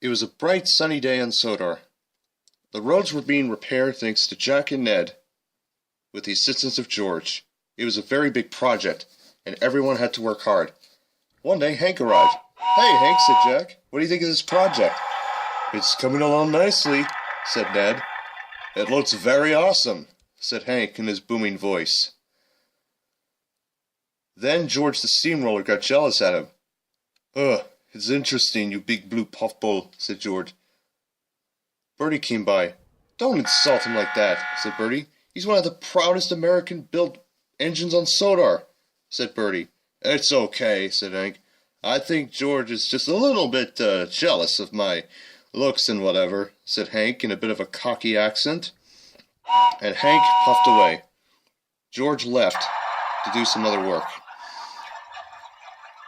It was a bright sunny day on Sodor. The roads were being repaired thanks to Jack and Ned, with the assistance of George. It was a very big project, and everyone had to work hard. One day, Hank arrived. "Hey, Hank," said Jack. "What do you think of this project?" "It's coming along nicely," said Ned. "It looks very awesome," said Hank in his booming voice. Then George the steamroller got jealous at him. "Ugh, it's interesting, you big blue puffball," said George. Bertie came by. "Don't insult him like that," said Bertie. "He's one of the proudest American-built engines on Sodor," said Bertie. "It's okay," said Hank. "I think George is just a little bit jealous of my looks and whatever," said Hank in a bit of a cocky accent. And Hank puffed away. George left to do some other work.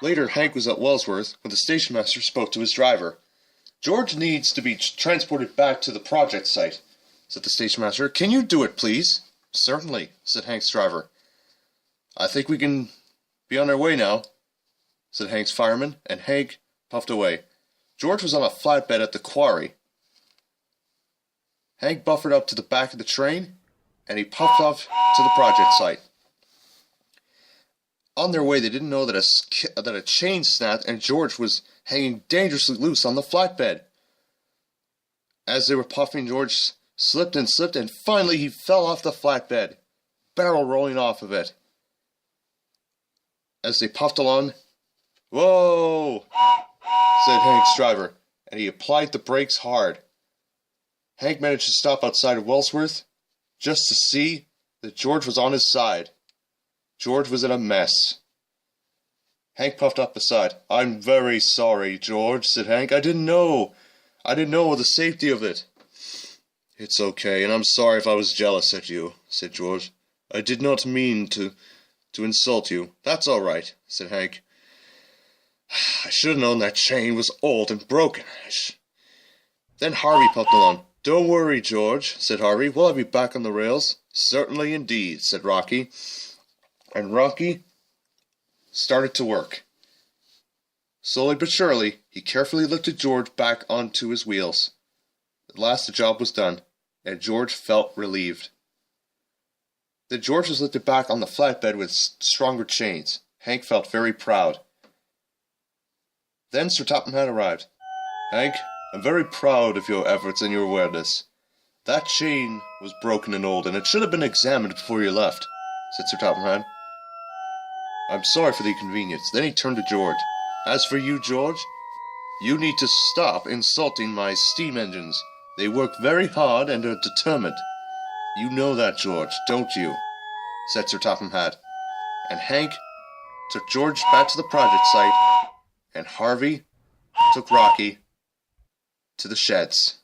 Later, Hank was at Wellsworth when the StationMaster spoke to his driver. "George needs to be transported back to the project site," said the StationMaster. "Can you do it, please?" "Certainly," said Hank's driver. "I think we can be on our way now," said Hank's fireman, and Hank puffed away. George was on a flatbed at the quarry. Hank buffered up to the back of the train, and he puffed off to the project site. On their way, they didn't know that a chain snapped and George was hanging dangerously loose on the flatbed. As they were puffing, George slipped, and finally he fell off the flatbed, barrel rolling off of it. As they puffed along, "Whoa!" said Hank's driver, and he applied the brakes hard. Hank managed to stop outside of Wellsworth just to see that George was on his side. George was in a mess. Hank puffed up beside. "I'm very sorry, George," said Hank. I didn't know the safety of it." "It's okay, and I'm sorry if I was jealous at you," said George. "I did not mean to insult you." "That's all right," said Hank. "I should have known that chain was old and broken." Then Harvey puffed along. "Don't worry, George," said Harvey. "We'll have you back on the rails." "Certainly indeed," said Rocky. And Rocky started to work. Slowly but surely, he carefully lifted George back onto his wheels. At last the job was done, and George felt relieved. Then George was lifted back on the flatbed with stronger chains. Hank felt very proud. Then Sir Topham Hatt arrived. "Hank, I'm very proud of your efforts and your awareness. That chain was broken and old, and it should have been examined before you left," said Sir Topham Hatt. "I'm sorry for the inconvenience." Then he turned to George. "As for you, George, you need to stop insulting my steam engines. They work very hard and are determined. You know that, George, don't you?" said Sir Topham Hatt. And Hank took George back to the project site, and Harvey took Rocky to the sheds.